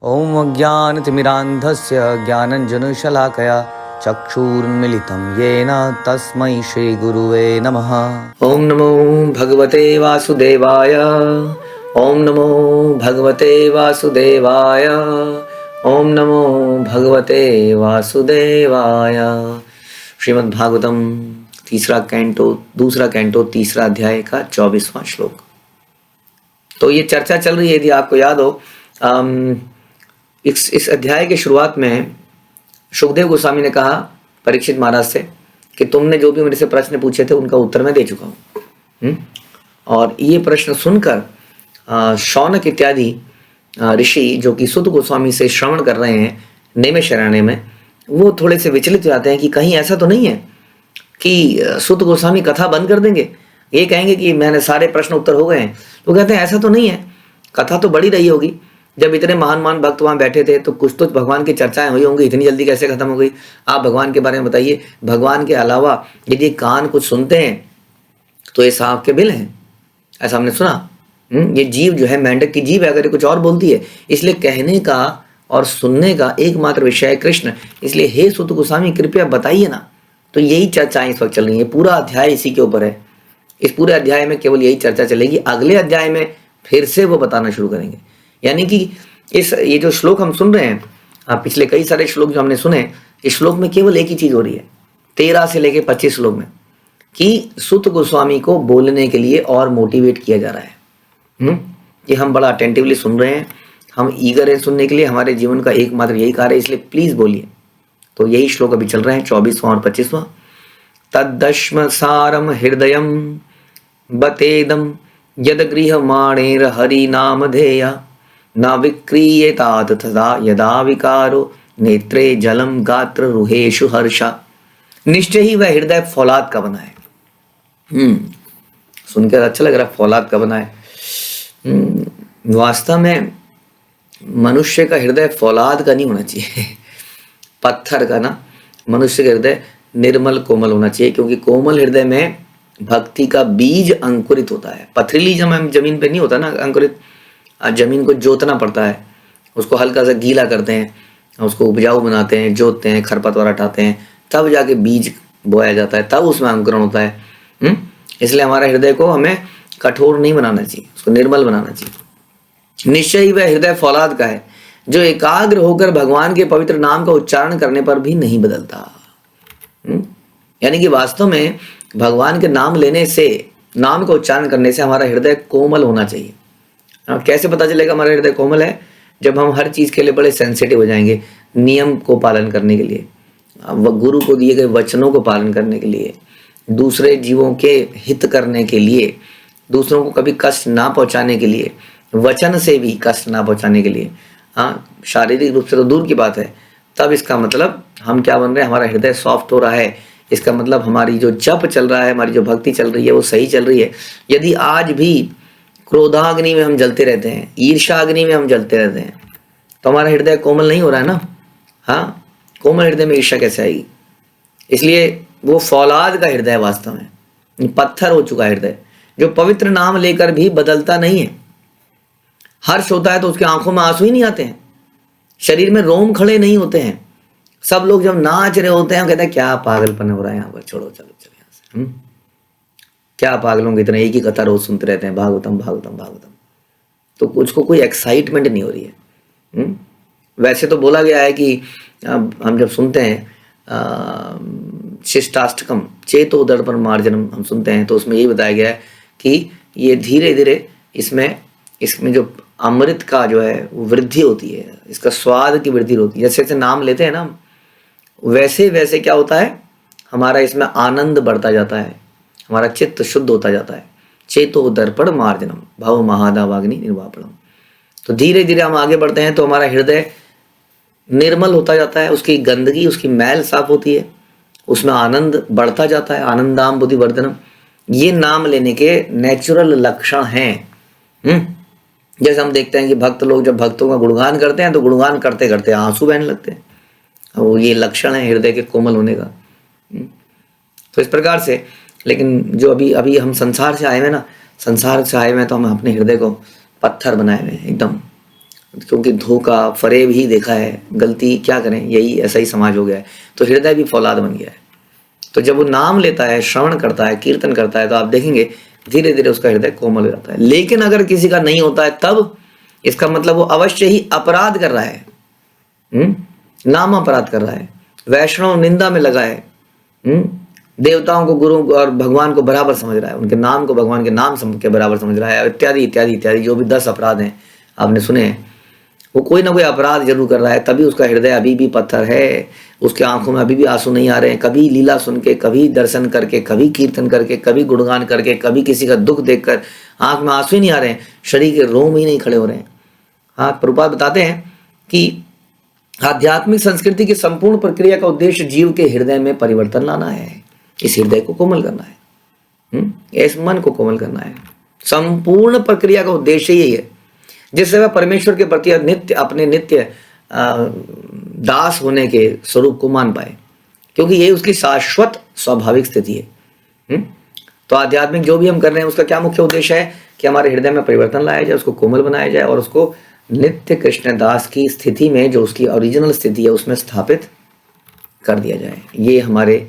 ॐ अज्ञानतिमिरान्धस्य ज्ञानञ्जनशलाकया चक्षुरुन्मिलितं येन तस्मै श्रीगुरुवे नमः। ॐ नमो भगवते वासुदेवाय। ॐ नमो भगवते वासुदेवाय। ॐ नमो भगवते वासुदेवाय। श्रीमद्भागवतम तीसरा कैंटो, दूसरा कैंटो, तीसरा अध्याय का 24वां श्लोक। तो ये चर्चा चल रही है, यदि आपको याद हो, इस अध्याय की शुरुआत में सुखदेव गोस्वामी ने कहा परीक्षित महाराज से कि तुमने जो भी मेरे से प्रश्न पूछे थे उनका उत्तर मैं दे चुका हूँ। और ये प्रश्न सुनकर शौनक इत्यादि ऋषि जो कि सुत गोस्वामी से श्रवण कर रहे हैं नैमिषारण्य में, वो थोड़े से विचलित हो जाते हैं कि कहीं ऐसा तो नहीं है कि सुत गोस्वामी कथा बंद कर देंगे, ये कहेंगे कि मैंने सारे प्रश्न उत्तर हो गए हैं। वो कहते हैं ऐसा तो नहीं है, कथा तो बड़ी रही होगी। जब इतने महान भक्त वहां बैठे थे तो कुछ तो भगवान की चर्चाएं हुई होंगी, इतनी जल्दी कैसे खत्म हो गई? आप भगवान के बारे में बताइए। भगवान के अलावा यदि कान कुछ सुनते हैं तो ये सांप के बिल हैं, ऐसा हमने सुना। ये जीव जो है, मेंढक की जीव है, अगर ये कुछ और बोलती है। इसलिए कहने का और सुनने का एकमात्र विषय है कृष्ण। इसलिए हे सुत गोस्वामी कृपया बताइए ना। तो यही चर्चाएं इस वक्त चल रही है, पूरा अध्याय इसी के ऊपर है। इस पूरे अध्याय में केवल यही चर्चा चलेगी। अगले अध्याय में फिर से वो बताना शुरू करेंगे। यानी कि ये जो श्लोक हम सुन रहे हैं, पिछले कई सारे श्लोक जो हमने सुने, इस श्लोक में केवल एक ही चीज हो रही है 13 से लेकर 25 श्लोक में, कि सुत गोस्वामी को बोलने के लिए और मोटिवेट किया जा रहा है। कि हम बड़ा अटेंटिवली सुन रहे हैं, हम ईगर हैं सुनने के लिए, हमारे जीवन का एकमात्र यही कार्य है, इसलिए प्लीज बोलिए। तो यही श्लोक अभी चल रहे हैं, 24वां और 25वां। तद्दश्म सारम हृदयम बतेदम यद गृहमाणेर हरि नाम धेया न विक्रियेतात तथा यदा विकारो नेत्रे जलम गात्र रुहेशु हर्षा। निश्चय ही वह हृदय फौलाद का बना है। सुनकर अच्छा लग रहा है, फौलाद का बना है। वास्तव में मनुष्य का हृदय फौलाद का नहीं होना चाहिए, पत्थर का ना। मनुष्य का हृदय निर्मल कोमल होना चाहिए, क्योंकि कोमल हृदय में भक्ति का बीज अंकुरित होता है। पथरीली जमीन पे नहीं होता ना अंकुरित। जमीन को जोतना पड़ता है, उसको हल्का सा गीला करते हैं, उसको उपजाऊ बनाते हैं, जोतते हैं, खरपतवार हटाते हैं, तब जाके बीज बोया जाता है, तब उसमें अंकुरण होता है। इसलिए हमारा हृदय को हमें कठोर नहीं बनाना चाहिए, उसको निर्मल बनाना चाहिए। निश्चय ही वह हृदय फौलाद का है जो एकाग्र होकर भगवान के पवित्र नाम का उच्चारण करने पर भी नहीं बदलता। यानी कि वास्तव में भगवान के नाम लेने से, नाम का उच्चारण करने से हमारा हृदय कोमल होना चाहिए। कैसे पता चलेगा हमारा हृदय कोमल है? जब हम हर चीज के लिए बड़े सेंसिटिव हो जाएंगे, नियम को पालन करने के लिए, गुरु को दिए गए वचनों को पालन करने के लिए, दूसरे जीवों के हित करने के लिए, दूसरों को कभी कष्ट ना पहुंचाने के लिए, वचन से भी कष्ट ना पहुंचाने के लिए, शारीरिक रूप से तो दूर की बात है। तब इसका मतलब हम क्या बन रहे हैं? हमारा हृदय सॉफ्ट हो रहा है। इसका मतलब हमारी जो जप चल रहा है, हमारी जो भक्ति चल रही है, वो सही चल रही है। यदि आज भी क्रोधाग्नि में हम जलते रहते हैं, ईर्ष्याग्नि में हम जलते रहते हैं, तो हमारा हृदय कोमल नहीं हो रहा है ना। कोमल हृदय में ईर्ष्या कैसे आएगी? इसलिए वो फौलाद का हृदय वास्तव में पत्थर हो चुका हृदय, जो पवित्र नाम लेकर भी बदलता नहीं है। हर्ष होता है तो उसकी आंखों में आंसू ही नहीं आते हैं, शरीर में रोम खड़े नहीं होते हैं। सब लोग जब नाच रहे होते हैं कहते हैं क्या पागलपन हो रहा है यहाँ पर, छोड़ो चलो यहाँ से। क्या पागलों की तरह एक ही कथा रोज सुनते रहते हैं, भागवतम भागवतम भागवतम। तो उसको कोई एक्साइटमेंट नहीं हो रही है। वैसे तो बोला गया है कि हम जब सुनते हैं शिष्टाष्टकम चेतो दर्पण मार्जनम, हम सुनते हैं तो उसमें यही बताया गया है कि ये धीरे धीरे इसमें जो अमृत का जो है वो वृद्धि होती है, इसका स्वाद की वृद्धि होती है। जैसे जैसे नाम लेते हैं ना, वैसे वैसे क्या होता है, हमारा इसमें आनंद बढ़ता जाता है, हमारा चित्त शुद्ध होता जाता है। चेतो दर्पण मार्जनम भव महादावाग्नि निर्वापणम। तो धीरे धीरे हम आगे बढ़ते हैं तो हमारा हृदय निर्मल होता जाता है, उसकी गंदगी, उसकी मैल साफ होती है, उसमें आनंद बढ़ता जाता है। आनंदाम बुद्धि वर्धनम, ये नाम लेने के नेचुरल लक्षण हैं। जैसे हम देखते हैं कि भक्त लोग जब भक्तों का गुणगान करते हैं तो गुणगान करते करते आंसू बहने लगते हैं, वो ये लक्षण है हृदय के कोमल होने का। तो इस प्रकार से, लेकिन जो अभी हम संसार से आए हुए ना, संसार से आए हुए तो हम अपने हृदय को पत्थर बनाए हुए हैं एकदम। क्योंकि धोखा फरेब ही देखा है, गलती क्या करें, यही ऐसा ही समाज हो गया है, तो हृदय भी फौलाद बन गया है। तो जब वो नाम लेता है, श्रवण करता है, कीर्तन करता है, तो आप देखेंगे धीरे धीरे उसका हृदय कोमल हो जाता है। लेकिन अगर किसी का नहीं होता है, तब इसका मतलब वो अवश्य ही अपराध कर रहा है, नाम अपराध कर रहा है, वैष्णव निंदा में लगा है, देवताओं को, गुरु और भगवान को बराबर समझ रहा है, उनके नाम को भगवान के नाम के बराबर समझ रहा है, इत्यादि इत्यादि इत्यादि जो भी 10 अपराध हैं आपने सुने हैं, वो कोई ना कोई अपराध जरूर कर रहा है। तभी उसका हृदय अभी भी पत्थर है, उसके आंखों में अभी भी आंसू नहीं आ रहे हैं। कभी लीला सुन के, कभी दर्शन करके, कभी कीर्तन करके, कभी गुणगान करके, कभी किसी का दुख देखकर आंख में आंसू ही नहीं आ रहे हैं, शरीर के रोम ही नहीं खड़े हो रहे हैं। हाँ, प्रभुपाद बताते हैं कि आध्यात्मिक संस्कृति की संपूर्ण प्रक्रिया का उद्देश्य जीव के हृदय में परिवर्तन लाना है, इस हृदय को कोमल करना है, इस मन को कोमल करना है। संपूर्ण प्रक्रिया का उद्देश्य यही है, जिससे वह परमेश्वर के प्रति नित्य अपने नित्य दास होने के स्वरूप को मान पाए, क्योंकि यही उसकी शाश्वत स्वाभाविक स्थिति है। तो आध्यात्मिक जो भी हम कर रहे हैं, उसका क्या मुख्य उद्देश्य है कि हमारे हृदय में परिवर्तन लाया जाए, उसको कोमल बनाया जाए और उसको नित्य कृष्ण दास की स्थिति में, जो उसकी ओरिजिनल स्थिति है, उसमें स्थापित कर दिया जाए। ये हमारे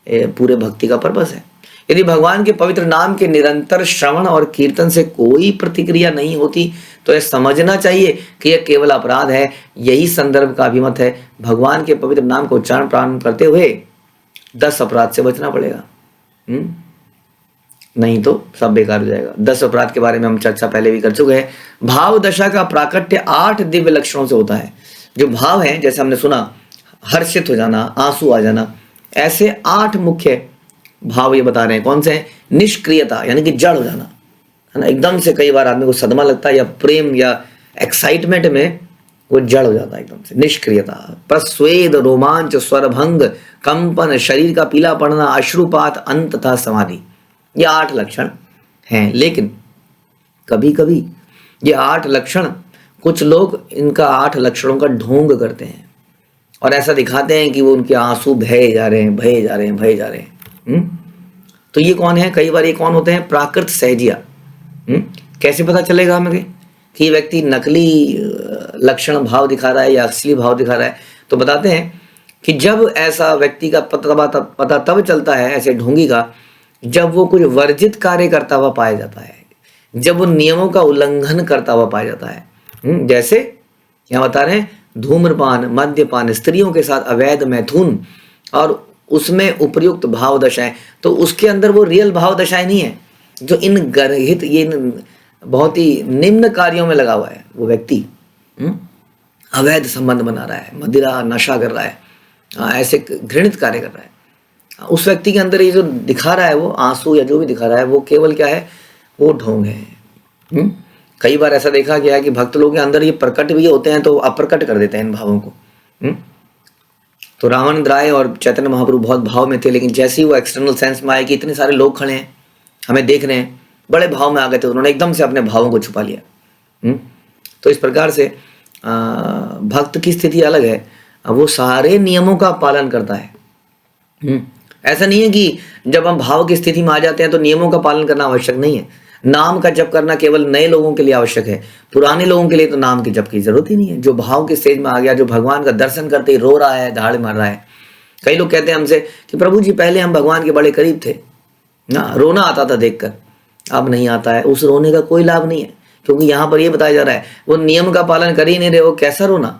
पूरे भक्ति का पर्पस है। यदि भगवान के पवित्र नाम के निरंतर श्रवण और कीर्तन से कोई प्रतिक्रिया नहीं होती, तो यह समझना चाहिए कि यह केवल अपराध है। यही संदर्भ का अभिमत है। भगवान के पवित्र नाम को उच्चारण प्रारंभ करते हुए 10 अपराध से बचना पड़ेगा, नहीं तो सब बेकार हो जाएगा। 10 अपराध के बारे में हम चर्चा पहले भी कर चुके हैं। भाव दशा का प्राकट्य 8 दिव्य लक्षणों से होता है। जो भाव है, जैसे हमने सुना, हर्षित हो जाना, आंसू आ जाना, ऐसे 8 मुख्य भाव ये बता रहे हैं। कौन से हैं? निष्क्रियता, यानी कि जड़ हो जाना, है ना। एकदम से कई बार आदमी को सदमा लगता है, या प्रेम या एक्साइटमेंट में वो जड़ हो जाता है एकदम से। निष्क्रियता, प्रस्वेद, रोमांच, स्वरभंग, कंपन, शरीर का पीला पड़ना, अश्रुपात, अंत तथा समाधि, ये 8 लक्षण हैं। लेकिन कभी कभी ये 8 लक्षण, कुछ लोग इनका 8 लक्षणों का ढोंग करते हैं और ऐसा दिखाते हैं कि वो उनके आंसू बहे जा रहे हैं, बहे जा रहे हैं, बहे जा रहे हैं। तो ये कौन है? कई बार ये कौन होते हैं? प्राकृत सहजिया। कैसे पता चलेगा हमें कि ये व्यक्ति नकली लक्षण भाव दिखा रहा है या असली भाव दिखा रहा है? तो बताते हैं कि जब ऐसा व्यक्ति का पता तब चलता है, ऐसे ढोंगी का, जब वो कुछ वर्जित कार्य करता हुआ पाया जाता है, जब वो नियमों का उल्लंघन करता हुआ पाया जाता है। जैसे यहाँ बता रहे हैं, धूम्रपान, मद्यपान, स्त्रियों के साथ अवैध मैथुन और उसमें उपयुक्त भाव दशाएं। तो उसके अंदर वो रियल भाव दशाएं नहीं है, जो इन गर्हित, ये बहुत ही निम्न कार्यों में लगा हुआ है। वो व्यक्ति अवैध संबंध बना रहा है, मदिरा नशा कर रहा है, ऐसे घृणित कार्य कर रहा है। उस व्यक्ति के अंदर ये जो दिखा रहा है, वो आंसू या जो भी दिखा रहा है, वो केवल क्या है? वो ढोंग है। कई बार ऐसा देखा गया है कि भक्त लोगों के अंदर ये प्रकट भी होते हैं तो अप्रकट कर देते हैं इन भावों को। तो रामानंद राय और चैतन्य महाप्रभु बहुत भाव में थे, लेकिन जैसे ही वो एक्सटर्नल सेंस में आए कि इतने सारे लोग खड़े हैं, हमें देख रहे हैं, बड़े भाव में आ गए थे, उन्होंने एकदम से अपने भावों को छुपा लिया। तो इस प्रकार से भक्त की स्थिति अलग है, वो सारे नियमों का पालन करता है। ऐसा नहीं है कि जब हम भाव की स्थिति में आ जाते हैं तो नियमों का पालन करना आवश्यक नहीं है। नाम का जप करना केवल नए लोगों के लिए आवश्यक है, पुराने लोगों के लिए तो नाम के जप की जरूरत ही नहीं है। जो भाव के स्टेज में आ गया, जो भगवान का दर्शन करते ही रो रहा है, दहाड़ मार रहा है। कई लोग कहते हैं हमसे कि प्रभु जी पहले हम भगवान के बड़े करीब थे ना, रोना आता था देखकर, अब नहीं आता है। उस रोने का कोई लाभ नहीं है, क्योंकि यहाँ पर यह बताया जा रहा है वो नियम का पालन कर ही नहीं रहे हो, कैसा रोना?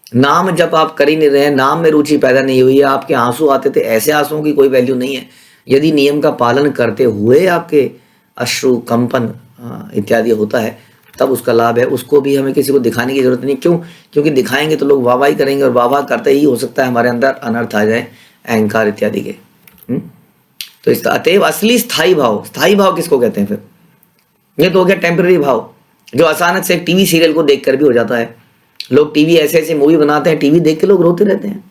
नाम जब आप कर ही नहीं रहे हैं, नाम में रुचि पैदा नहीं हुई है, आपके आंसू आते थे, ऐसे आंसुओं की कोई वैल्यू नहीं है। यदि नियम का पालन करते हुए आपके अश्रु, कंपन इत्यादि होता है, तब उसका लाभ है। उसको भी हमें किसी को दिखाने की जरूरत नहीं। क्यों? क्योंकि दिखाएंगे तो लोग वाहवाही करेंगे, और वाहवाह करते ही हो सकता है हमारे अंदर अनर्थ आ जाए, अहंकार इत्यादि के। तो इस अतएव असली स्थायी भाव किसको कहते हैं? फिर ये तो हो गया टेम्पररी भाव, जो अचानक से एक टीवी सीरियल को देखकर भी हो जाता है। लोग टीवी ऐसे मूवी बनाते हैं, टीवी देख के लोग रोते रहते हैं।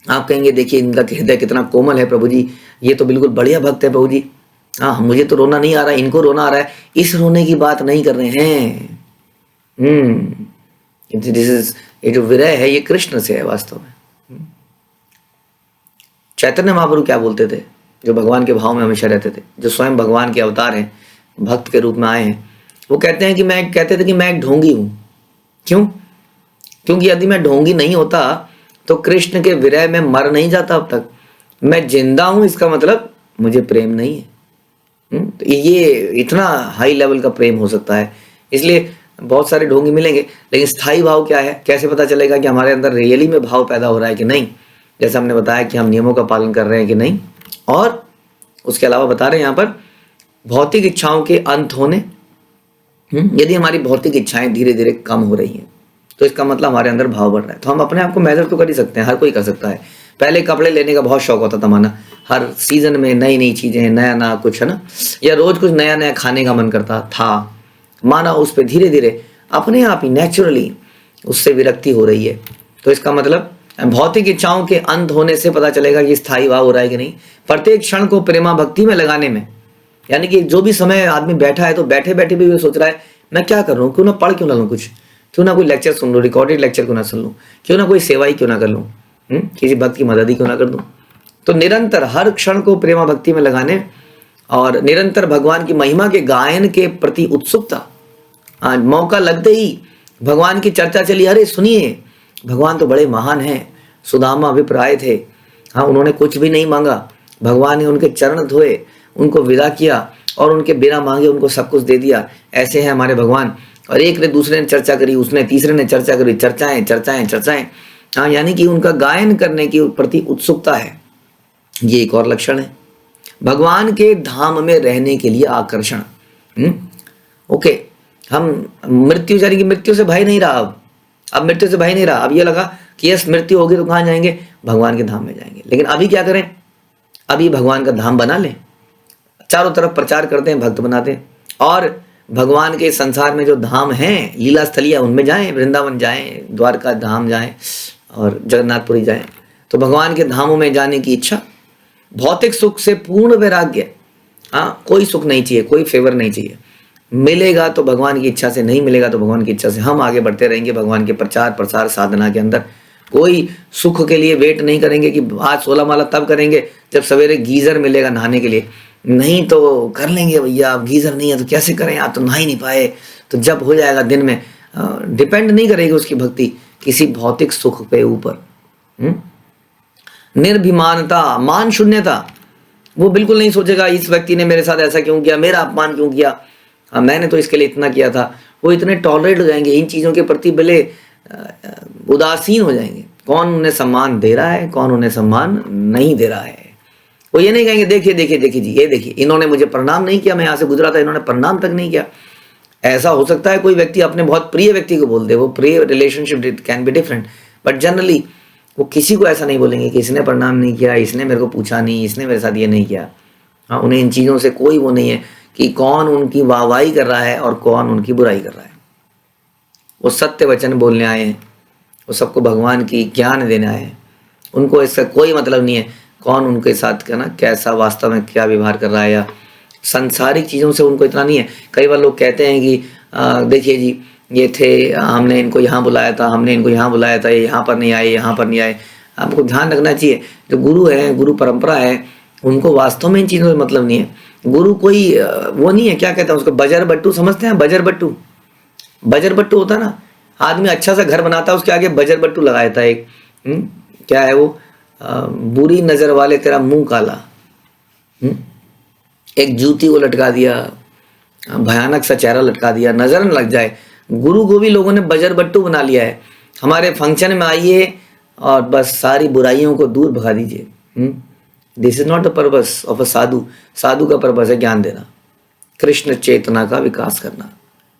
आप कहेंगे देखिए इनका हृदय कितना कोमल है प्रभु जी, ये तो बिल्कुल बढ़िया भक्त है प्रभु जी। हाँ, मुझे तो रोना नहीं आ रहा है, इनको रोना आ रहा है। इस रोने की बात नहीं कर रहे हैं। ये जो विरह है, ये कृष्ण से है वास्तव में। चैतन्य महाप्रभु क्या बोलते थे, जो भगवान के भाव में हमेशा रहते थे, जो स्वयं भगवान के अवतार हैं, भक्त के रूप में आए हैं, वो कहते थे कि मैं एक ढोंगी हूँ। क्यों? क्योंकि यदि मैं ढोंगी नहीं होता तो कृष्ण के विरह में मर नहीं जाता अब तक। मैं जिंदा हूं, इसका मतलब मुझे प्रेम नहीं है। तो ये इतना हाई लेवल का प्रेम हो सकता है। इसलिए बहुत सारे ढोंगी मिलेंगे, लेकिन स्थायी भाव क्या है? कैसे पता चलेगा कि हमारे अंदर रियली में भाव पैदा हो रहा है कि नहीं? जैसे हमने बताया कि हम नियमों का पालन कर रहे हैं कि नहीं, और उसके अलावा बता रहे हैं यहाँ पर भौतिक इच्छाओं के अंत होने। यदि हमारी भौतिक इच्छाएं धीरे धीरे कम हो रही हैं तो इसका मतलब हमारे अंदर भाव बढ़ रहा है। तो हम अपने आप को मेजर तो कर ही सकते हैं, हर कोई कर सकता है। पहले कपड़े लेने का बहुत शौक होता था माना, हर सीजन में नई नई चीजें, नया नया कुछ, है ना, या रोज कुछ नया नया खाने का मन करता था माना, उस पर धीरे धीरे अपने आप ही नेचुरली उससे विरक्ति हो रही है। तो इसका मतलब भौतिक इच्छाओं के अंत होने से पता चलेगा कि स्थायी भाव हो रहा है कि नहीं। प्रत्येक क्षण को प्रेमा भक्ति में लगाने में, यानी कि जो भी समय आदमी बैठा है तो बैठे बैठे भी वो सोच रहा है मैं क्या कर रहा हूँ, क्यों ना पढ़ क्यों ना लूँ कुछ, क्यों ना कोई लेक्चर सुन लूँ, रिकॉर्डेड लेक्चर क्यों ना सुन लूँ, क्यों ना कोई सेवा ही क्यों ना कर लूँ, किसी भक्त की मदद ही क्यों ना कर दूँ। तो निरंतर हर क्षण को प्रेमा भक्ति में लगाने और निरंतर भगवान की महिमा के गायन के प्रति उत्सुकता। मौका लगते ही भगवान की चर्चा चली, अरे सुनिए भगवान तो बड़े महान हैं, सुदामा अभिप्राय थे, हाँ उन्होंने कुछ भी नहीं मांगा, भगवान ने उनके चरण धोए, उनको विदा किया और उनके बिना मांगे उनको सब कुछ दे दिया। ऐसे हैं हमारे भगवान। और एक ने दूसरे ने चर्चा करी, उसने तीसरे ने चर्चा करी, चर्चाएं चर्चाएं चर्चाएं। हाँ, यानी कि उनका गायन करने की प्रति उत्सुकता है, ये एक और लक्षण है। भगवान के धाम में रहने के लिए आकर्षण। ओके, हम मृत्यु, यानी कि मृत्यु से भय नहीं रहा, अब मृत्यु से भय नहीं रहा। अब ये लगा कि यस मृत्यु होगी तो कहाँ जाएंगे? भगवान के धाम में जाएंगे। लेकिन अभी क्या करें? अभी भगवान का धाम बना लें, चारों तरफ प्रचार करते हैं, भक्त बनाते हैं, और भगवान के संसार में जो धाम हैं, लीला स्थलियाँ, उनमें जाएं, वृंदावन जाएं, द्वारका धाम जाएं और जगन्नाथपुरी जाएं। तो भगवान के धामों में जाने की इच्छा, भौतिक सुख से पूर्ण वैराग्य। हाँ, कोई सुख नहीं चाहिए, कोई फेवर नहीं चाहिए। मिलेगा तो भगवान की इच्छा से, नहीं मिलेगा तो भगवान की इच्छा से। हम आगे बढ़ते रहेंगे भगवान के प्रचार प्रसार साधना के अंदर। कोई सुख के लिए वेट नहीं करेंगे कि आज 16 माला तब करेंगे जब सवेरे गीजर मिलेगा नहाने के लिए, नहीं तो कर लेंगे भैया, अब गीजर नहीं है तो कैसे करें, आप तो नहा ही नहीं पाए, तो जब हो जाएगा दिन में। डिपेंड नहीं करेगी उसकी भक्ति किसी भौतिक सुख पे ऊपर। निर्भिमानता, मान शून्यता, वो बिल्कुल नहीं सोचेगा इस व्यक्ति ने मेरे साथ ऐसा क्यों किया, मेरा अपमान क्यों किया, मैंने तो इसके लिए इतना किया था। वो इतने टॉलरेट हो जाएंगे इन चीज़ों के प्रति, भले उदासीन हो जाएंगे। कौन उन्हें सम्मान दे रहा है, कौन उन्हें सम्मान नहीं दे रहा है। वो ये नहीं कहेंगे देखिए देखिए देखिए जी, ये देखिए इन्होंने मुझे प्रणाम नहीं किया, मैं यहाँ से गुजरा था, इन्होंने प्रणाम तक नहीं किया। ऐसा हो सकता है कोई व्यक्ति अपने बहुत प्रिय व्यक्ति को बोल दे, वो प्रिय relationship can be different, but generally वो किसी को ऐसा नहीं बोलेंगे कि इसने प्रणाम नहीं किया, इसने मेरे को पूछा नहीं, इसने मेरे साथ ये नहीं किया। हाँ, उन्हें इन चीज़ों से कोई वो नहीं है कि कौन उनकी वाहवाही कर रहा है और कौन उनकी बुराई कर रहा है। वो सत्य वचन बोलने आए हैं, वो सबको भगवान की ज्ञान देने आए हैं। उनको इसका कोई मतलब नहीं है कौन उनके साथ ना कैसा वास्तव में क्या व्यवहार कर रहा है, या संसारिक चीज़ों से उनको इतना नहीं है। कई बार लोग कहते हैं कि देखिए जी ये थे, हमने इनको यहाँ बुलाया था, हमने इनको यहाँ बुलाया था, ये यहाँ पर नहीं आए, यहाँ पर नहीं आए। आपको ध्यान रखना चाहिए, जो गुरु है, गुरु परंपरा है, उनको वास्तव में इन चीज़ों से मतलब नहीं है। गुरु कोई वो नहीं है, क्या कहते हैं उसको, बजर बट्टू समझते हैं? बजर बट्टू, बजर बट्टू होता ना, आदमी अच्छा सा घर बनाता है, उसके आगे बजर बट्टू लगाया था एक, क्या है वो, बुरी नजर वाले तेरा मुंह काला, एक जूती को लटका दिया, भयानक सा चेहरा लटका दिया, नजर न लग जाए। गुरु को भी लोगों ने बजर बट्टू बना लिया है। हमारे फंक्शन में आइए और बस सारी बुराइयों को दूर भगा दीजिए। This is not the purpose of a sadhu. साधु का पर्पस है ज्ञान देना, कृष्ण चेतना का विकास करना।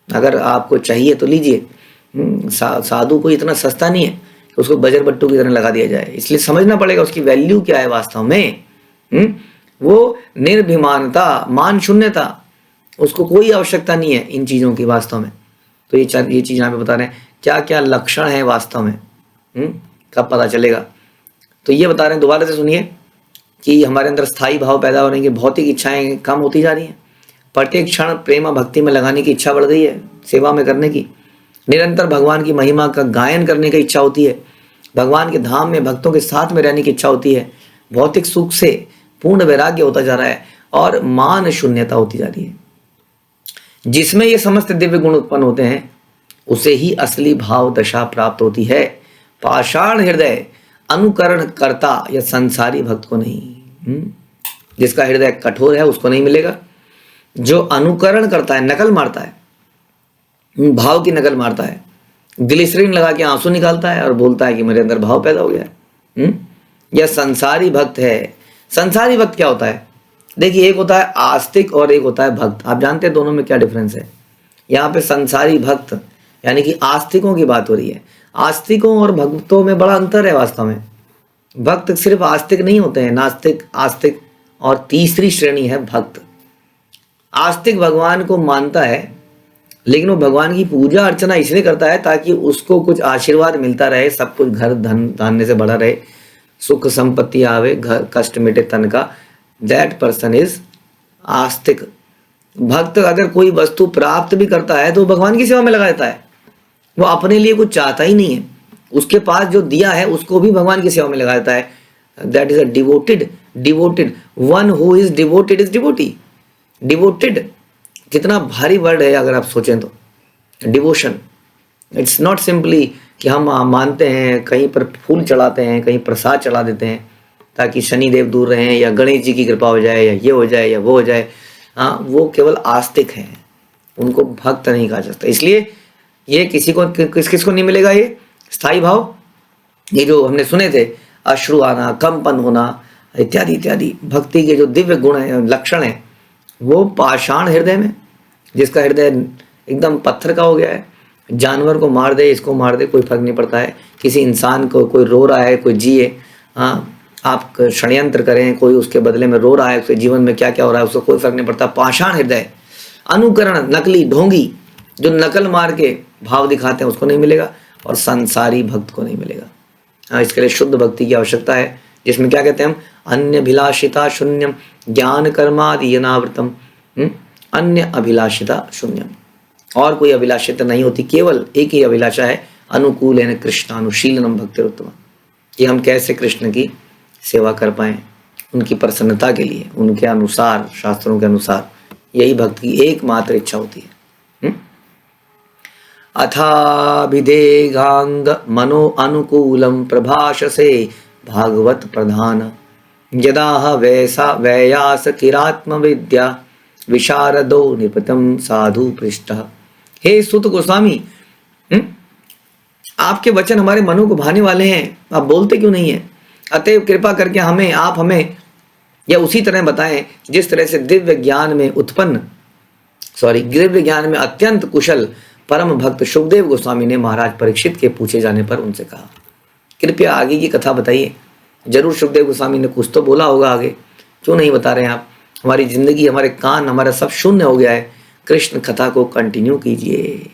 अगर आपको चाहिए तो लीजिए, साधु को इतना सस्ता नहीं है उसको बजर बट्टू की तरह लगा दिया जाए। इसलिए समझना पड़ेगा उसकी वैल्यू क्या है वास्तव में। वो निर्भिमानता, मान शून्यता, उसको कोई आवश्यकता नहीं है इन चीज़ों की वास्तव में। तो ये चीज़ यहाँ पे बता रहे हैं क्या क्या लक्षण है वास्तव में, कब पता चलेगा। तो ये बता रहे हैं, दोबारा से सुनिए, कि हमारे अंदर स्थायी भाव पैदा हो रहे हैं, भौतिक इच्छाएं कम होती जा रही हैं, प्रत्येक क्षण प्रेम भक्ति में लगाने की इच्छा बढ़ गई है, सेवा में करने की, निरंतर भगवान की महिमा का गायन करने की इच्छा होती है, भगवान के धाम में भक्तों के साथ में रहने की इच्छा होती है, भौतिक सुख से पूर्ण वैराग्य होता जा रहा है और मान शून्यता होती जा रही है। जिसमें ये समस्त दिव्य गुण उत्पन्न होते हैं, उसे ही असली भाव दशा प्राप्त होती है। पाषाण हृदय अनुकरण करता या संसारी भक्त को नहीं। जिसका हृदय कठोर है उसको नहीं मिलेगा। जो अनुकरण करता है, नकल मारता है, भाव की नकल मारता है, ग्लिसरीन लगा के आंसू निकालता है और बोलता है कि मेरे अंदर भाव पैदा हो गया है, यह संसारी भक्त है। संसारी भक्त क्या होता है? देखिए, एक होता है आस्तिक और एक होता है भक्त। आप जानते हैं दोनों में क्या डिफरेंस है? यहाँ पे संसारी भक्त यानी कि आस्तिकों की बात हो रही है। आस्तिकों और भक्तों में बड़ा अंतर है वास्तव में। भक्त सिर्फ आस्तिक नहीं होते हैं, नास्तिक, आस्तिक और तीसरी श्रेणी है भक्त। आस्तिक भगवान को मानता है, लेकिन वो भगवान की पूजा अर्चना इसलिए करता है ताकि उसको कुछ आशीर्वाद मिलता रहे, सब कुछ घर धन धान्य से भरा रहे, सुख संपत्ति आवे, घर कष्ट मिटे तन का। दैट पर्सन इज आस्तिक। भक्त अगर कोई वस्तु प्राप्त भी करता है तो भगवान की सेवा में लगा देता है। वो अपने लिए कुछ चाहता ही नहीं है, उसके पास जो दिया है उसको भी भगवान की सेवा में लगा देता है। That is a devoted one who is devotee. Devoted कितना भारी वर्ड है अगर आप सोचें तो। डिवोशन, इट्स नॉट सिंपली कि हम मानते हैं, कहीं पर फूल चढ़ाते हैं, कहीं प्रसाद चढ़ा देते हैं ताकि शनिदेव दूर रहें या गणेश जी की कृपा हो जाए या ये हो जाए या वो हो जाए। हाँ, वो केवल आस्तिक हैं, उनको भक्त नहीं कहा जाता। इसलिए ये किसको नहीं मिलेगा ये स्थायी भाव? ये जो हमने सुने थे, अश्रु आना, कंपन होना इत्यादि इत्यादि, भक्ति के जो दिव्य गुण हैं, लक्षण हैं, वो पाषाण हृदय में, जिसका हृदय एकदम पत्थर का हो गया है। जानवर को मार दे, इसको मार दे, कोई फर्क नहीं पड़ता है। किसी इंसान को कोई रो रहा है, कोई जिए, हाँ, आप षड्यंत्र करें, कोई उसके बदले में रो रहा है, उसके जीवन में क्या क्या हो रहा है उसको कोई फर्क नहीं पड़ता। पाषाण हृदय, अनुकरण, नकली, ढोंगी, जो नकल मार के भाव दिखाते हैं उसको नहीं मिलेगा, और संसारी भक्त को नहीं मिलेगा। हाँ, इसके लिए शुद्ध भक्ति की आवश्यकता है, जिसमें क्या कहते हैं हम? अन्य अभिलाषिता शून्यम ज्ञान कर्मादि अनावृतम। अन्य अभिलाषिता शून्यम, और कोई अभिलाषिता नहीं होती, केवल एक ही अभिलाषा है, अनुकूलेन कृष्णानुशीलनम भक्तिरुत्तम, कि हम कैसे कृष्ण की सेवा कर पाएं उनकी प्रसन्नता के लिए, उनके अनुसार, शास्त्रों के अनुसार। यही भक्त की एकमात्र इच्छा होती है। अथाभिदेगांग मनो अनुकूलम प्रभाषसे भागवत प्रधान यदा वैसा वैयास किरात्म विद्या विशारदो निपतम साधु पृष्ठ। हे सुत गोस्वामी, आपके वचन हमारे मनो को भाने वाले हैं, आप बोलते क्यों नहीं है? अतएव कृपा करके आप हमें या उसी तरह बताएं जिस तरह से दिव्य ज्ञान में अत्यंत कुशल परम भक्त सुखदेव गोस्वामी ने महाराज परीक्षित के पूछे जाने पर उनसे कहा, कृपया आगे की कथा बताइए। जरूर सुखदेव गोस्वामी ने कुछ तो बोला होगा आगे, क्यों नहीं बता रहे हैं आप? हमारी जिंदगी, हमारे कान, हमारा सब शून्य हो गया है, कृष्ण कथा को कंटिन्यू कीजिए।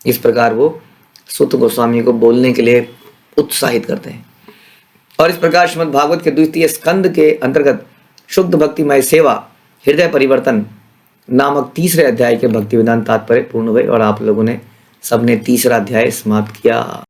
इस प्रकार वो सुत गोस्वामी को बोलने के लिए उत्साहित करते हैं। और इस प्रकार श्रीमद् भागवत के द्वितीय स्कंद के अंतर्गत शुद्ध भक्तिमय सेवा हृदय परिवर्तन नामक तीसरे अध्याय के भक्ति वेदांत तात्पर्य पूर्ण हुए, और आप लोगों ने सबने तीसरा अध्याय समाप्त किया।